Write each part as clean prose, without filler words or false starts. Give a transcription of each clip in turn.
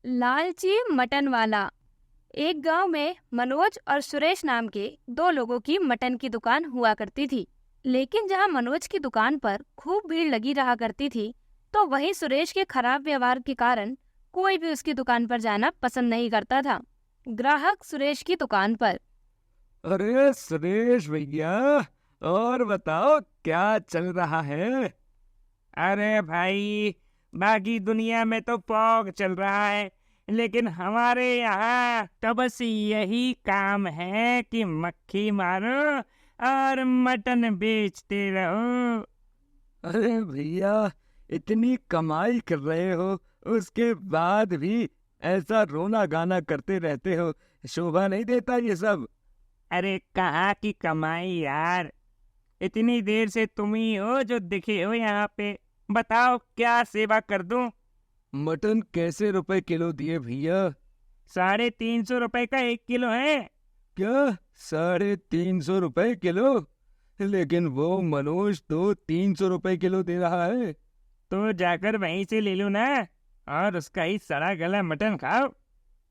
लालची मटन वाला। एक गांव में मनोज और सुरेश नाम के दो लोगों की मटन की दुकान हुआ करती थी। लेकिन जहां मनोज की दुकान पर खूब भीड़ लगी रहा करती थी, तो वहीं सुरेश के खराब व्यवहार के कारण कोई भी उसकी दुकान पर जाना पसंद नहीं करता था। ग्राहक सुरेश की दुकान पर। अरे सुरेश भैया, और बताओ क्या चल रहा है। अरे भाई, बाकी दुनिया में तो फॉग चल रहा है, लेकिन हमारे यहाँ तो बस यही काम है कि मक्खी मारो और मटन बेचते रहो। अरे भैया, इतनी कमाई कर रहे हो, उसके बाद भी ऐसा रोना गाना करते रहते हो, शोभा नहीं देता ये सब। अरे कहाँ की कमाई यार, इतनी देर से तुम ही हो जो दिखे हो यहाँ पे। बताओ क्या सेवा कर दूं। मटन कैसे रुपए किलो दिए भैया? 350 रुपए का 1 किलो है। क्या 350 रुपए किलो? लेकिन वो मनोज तो 300 रुपए किलो दे रहा है। तो जाकर वहीं से ले लो ना, और उसका ही सड़ा गला मटन खाओ।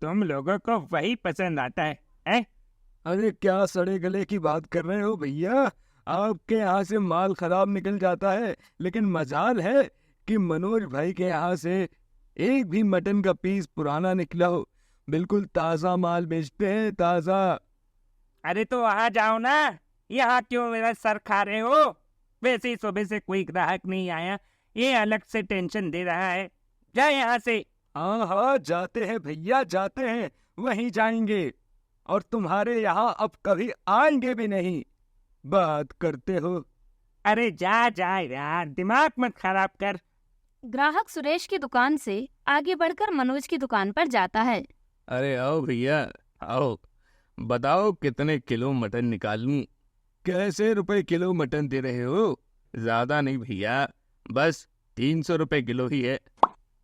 तुम लोगों को वही पसंद आता है? अरे क्या सड़े गले की बात कर रहे हो भैया? आपके यहाँ से माल खराब निकल जाता है, लेकिन मजाल है कि मनोज भाई के यहाँ से एक भी मटन का पीस पुराना निकला हो। बिल्कुल ताजा माल बेचते हैं, ताजा। अरे तो आ जाओ ना, यहाँ क्यों मेरा सर खा रहे हो? वैसे ही सुबह से कोई ग्राहक नहीं आया, ये अलग से टेंशन दे रहा है। जा यहाँ से। हाँ हाँ, जाते हैं भैया, जाते हैं, वहीं जाएंगे। और तुम्हारे यहाँ अब कभी आएंगे भी नहीं। बात करते हो। अरे जा जा यार, दिमाग मत खराब कर। ग्राहक सुरेश की दुकान से आगे बढ़कर मनोज की दुकान पर जाता है। अरे आओ भैया, आओ, बताओ कितने किलो मटन निकालूं? कैसे रुपए किलो मटन दे रहे हो? ज्यादा नहीं भैया, बस 300 रुपए किलो ही है।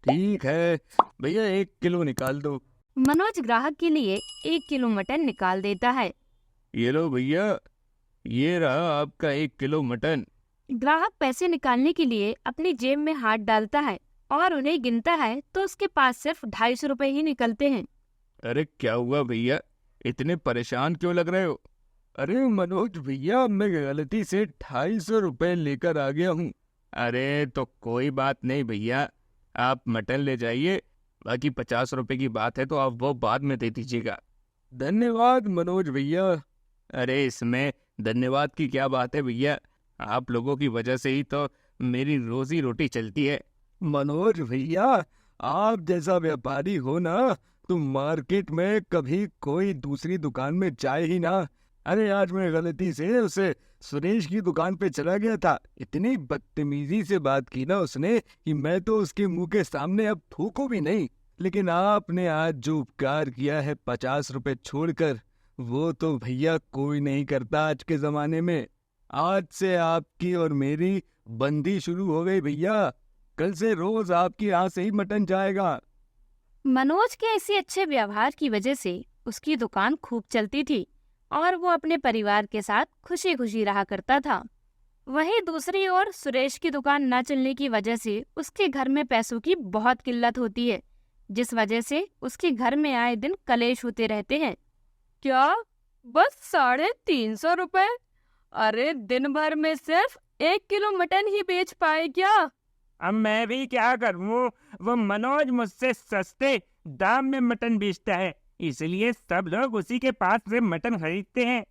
ठीक है भैया, 1 किलो निकाल दो। मनोज ग्राहक के लिए 1 किलो मटन निकाल देता है। ये लो भैया, ये रहा आपका 1 किलो मटन। ग्राहक पैसे निकालने के लिए अपनी जेब में हाथ डालता है और उन्हें गिनता है, तो उसके पास सिर्फ 250 रुपए ही निकलते हैं। अरे क्या हुआ भैया, इतने परेशान क्यों लग रहे हो? अरे मनोज भैया, मैं गलती से 250 रुपए लेकर आ गया हूँ। अरे तो कोई बात नहीं भैया, आप मटन ले जाइए, बाकी 50 रुपए की बात है तो आप वो बाद में दे दीजिएगा। धन्यवाद मनोज भैया। अरे इसमें धन्यवाद की क्या बात है भैया, आप लोगों की वजह से ही तो मेरी रोजी रोटी चलती है। मनोज भैया, आप जैसा व्यापारी हो ना, तो मार्केट में कभी कोई दूसरी दुकान में जाए ही ना। अरे आज मैं गलती से उसे सुरेश की दुकान पे चला गया था, इतनी बदतमीजी से बात की ना उसने कि मैं तो उसके मुंह के सामने अब थूकूं भी नहीं। लेकिन आपने आज जो उपकार किया है 50 रुपए छोड़कर, वो तो भैया कोई नहीं करता आज के जमाने में। आज से आपकी और मेरी बंदी शुरू हो गई भैया। कल से रोज आपकी यहाँ से ही मटन जाएगा। मनोज के इसी अच्छे व्यवहार की वजह से उसकी दुकान खूब चलती थी और वो अपने परिवार के साथ खुशी खुशी रहा करता था। वहीं दूसरी ओर सुरेश की दुकान न चलने की वजह से उसके घर में पैसों की बहुत किल्लत होती है, जिस वजह से उसके घर में आए दिन कलेश होते रहते हैं। क्या बस 350 रुपए? अरे दिन भर में सिर्फ 1 किलो मटन ही बेच पाए क्या? अब मैं भी क्या करूं, वो मनोज मुझसे सस्ते दाम में मटन बेचता है, इसलिए सब लोग उसी के पास से मटन खरीदते हैं।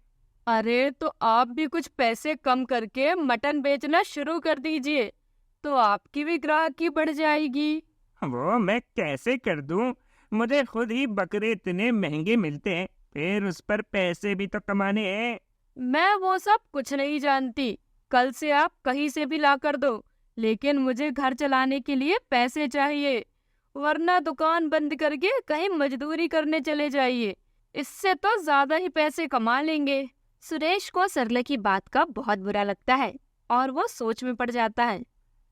अरे तो आप भी कुछ पैसे कम करके मटन बेचना शुरू कर दीजिए, तो आपकी भी ग्राहकी बढ़ जाएगी। वो मैं कैसे कर दूं, मुझे खुद ही बकरे इतने महंगे मिलते हैं, फिर उस पर पैसे भी तो कमाने हैं। मैं वो सब कुछ नहीं जानती, कल से आप कहीं से भी ला कर दो, लेकिन मुझे घर चलाने के लिए पैसे चाहिए, वरना दुकान बंद करके कहीं मजदूरी करने चले जाइए, इससे तो ज्यादा ही पैसे कमा लेंगे। सुरेश को सरले की बात का बहुत बुरा लगता है और वो सोच में पड़ जाता है।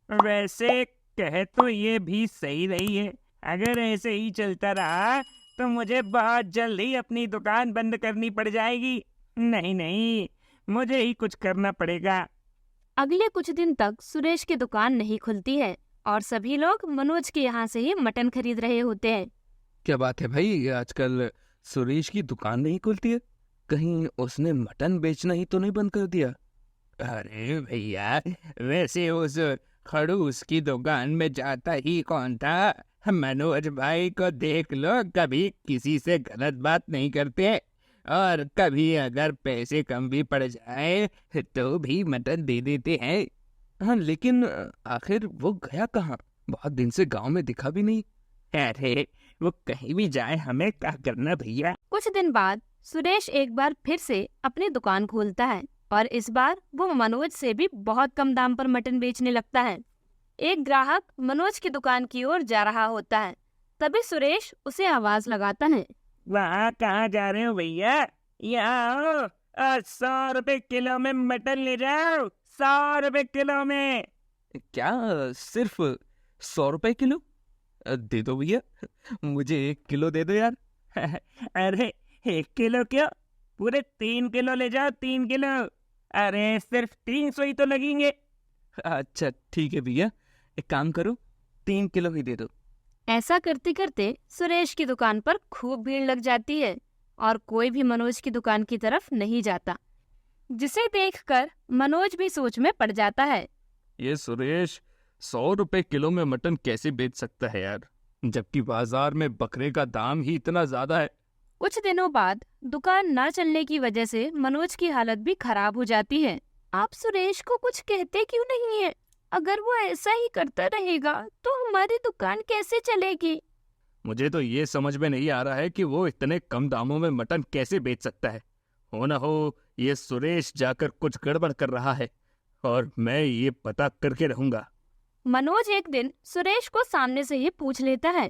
वैसे कहे तो ये भी सही रही है, अगर ऐसे ही चलता रहा तो मुझे बहुत जल्द ही अपनी दुकान बंद करनी पड़ जाएगी। नहीं नहीं, मुझे ही कुछ करना पड़ेगा। अगले कुछ दिन तक सुरेश की दुकान नहीं खुलती है और सभी लोग मनोज के यहाँ से ही मटन खरीद रहे होते हैं। क्या बात है भाई, आजकल सुरेश की दुकान नहीं खुलती है? कहीं उसने मटन बेचना ही तो नहीं बंद कर दिया? अरे भैया, वैसे उस खड़ूस की दुकान में जाता ही कौन था? मनोज भाई को देख लो, कभी किसी से गलत बात नहीं करते, और कभी अगर पैसे कम भी पड़ जाए तो भी मटन दे देते हैं। हाँ, लेकिन आखिर वो गया कहाँ? बहुत दिन से गांव में दिखा भी नहीं। अरे वो कहीं भी जाए, हमें क्या करना भैया। कुछ दिन बाद सुरेश एक बार फिर से अपनी दुकान खोलता है और इस बार वो मनोज से भी बहुत कम दाम पर मटन बेचने लगता है। एक ग्राहक मनोज की दुकान की ओर जा रहा होता है, तभी सुरेश उसे आवाज लगाता है। वहाँ कहाँ जा रहे हो भैया? यहाँ आओ और 100 रुपए किलो में मटन ले जाओ, 100 रुपए किलो में। क्या सिर्फ 100 रुपए किलो? दे दो भैया, मुझे 1 किलो दे दो यार। अरे 1 किलो क्यों, पूरे 3 किलो ले जाओ, 3 किलो। अरे सिर्फ 300 ही तो लगेंगे। अच्छा ठीक है भैया, एक काम करो, 3 किलो ही दे दो। ऐसा करते करते सुरेश की दुकान पर खूब भीड़ लग जाती है और कोई भी मनोज की दुकान की तरफ नहीं जाता, जिसे देखकर मनोज भी सोच में पड़ जाता है। ये सुरेश 100 रुपए किलो में मटन कैसे बेच सकता है यार, जबकि बाजार में बकरे का दाम ही इतना ज्यादा है। कुछ दिनों बाद दुकान न चलने की वजह से मनोज की हालत भी खराब हो जाती है। आप सुरेश को कुछ कहते क्यों नहीं है? अगर वो ऐसा ही करता रहेगा तो हमारी दुकान कैसे चलेगी? मुझे तो ये समझ में नहीं आ रहा है कि वो इतने कम दामों में मटन कैसे बेच सकता है। हो ना हो ये सुरेश जाकर कुछ गड़बड़ कर रहा है, और मैं ये पता करके रहूंगा। मनोज एक दिन सुरेश को सामने से ही पूछ लेता है।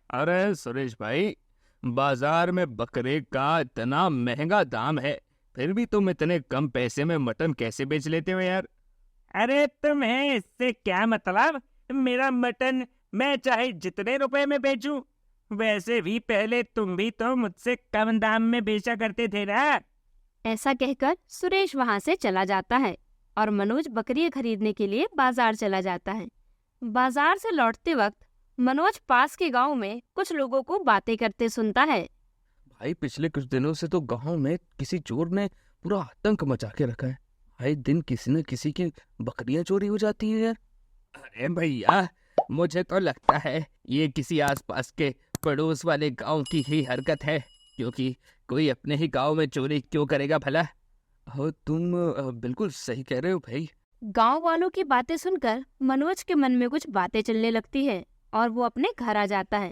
अरे सुरेश भाई, बाजार में बकरे का इतना महंगा दाम है, फिर भी तुम इतने कम पैसे में मटन कैसे बेच लेते हो यार? अरे तुम्हें इससे क्या मतलब? मेरा मटन मैं चाहे जितने रुपए में बेचूं, वैसे भी पहले तुम भी तो मुझसे कम दाम में बेचा करते थे ना। ऐसा कहकर सुरेश वहां से चला जाता है और मनोज बकरी खरीदने के लिए बाजार चला जाता है। बाजार से लौटते वक्त मनोज पास के गांव में कुछ लोगों को बातें करते सुनता है। भाई, पिछले कुछ दिनों से तो गांव में किसी चोर ने पूरा आतंक मचा के रखा है। हर दिन किसी न किसी की बकरियां चोरी हो जाती है यार। अरे भैया, मुझे तो लगता है ये किसी आसपास के पड़ोस वाले गांव की ही हरकत है, क्योंकि कोई अपने ही गांव में चोरी क्यों करेगा भला? हो, तुम बिल्कुल सही कह रहे हो भाई। गांव वालों की बातें सुनकर मनोज के मन में कुछ बातें चलने लगती है और वो अपने घर आ जाता है।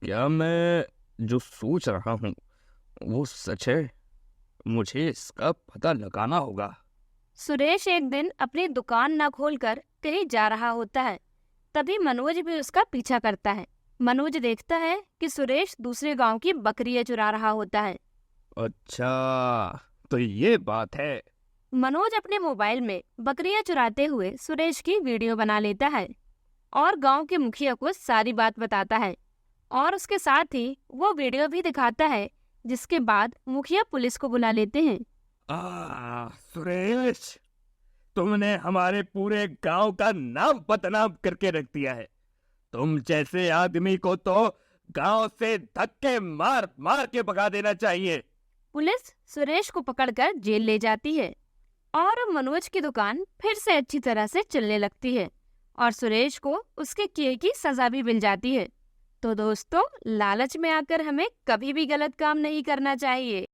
क्या मैं जो सोच रहा हूँ वो सच है? मुझे इसका पता लगाना होगा। सुरेश एक दिन अपनी दुकान न खोलकर कहीं जा रहा होता है, तभी मनोज भी उसका पीछा करता है। मनोज देखता है कि सुरेश दूसरे गांव की बकरियां चुरा रहा होता है। अच्छा, तो ये बात है। मनोज अपने मोबाइल में बकरियां चुराते हुए सुरेश की वीडियो बना लेता है और गांव के मुखिया को सारी बात बताता है, और उसके साथ ही वो वीडियो भी दिखाता है, जिसके बाद मुखिया पुलिस को बुला लेते हैं। सुरेश, तुमने हमारे पूरे गांव का नाम बदनाम करके रख दिया है। तुम जैसे आदमी को तो गांव से धक्के मार मार के भगा देना चाहिए। पुलिस सुरेश को पकड़कर जेल ले जाती है और मनोज की दुकान फिर से अच्छी तरह से चलने लगती है और सुरेश को उसके किए की सजा भी मिल जाती है। तो दोस्तों, लालच में आकर हमें कभी भी गलत काम नहीं करना चाहिए।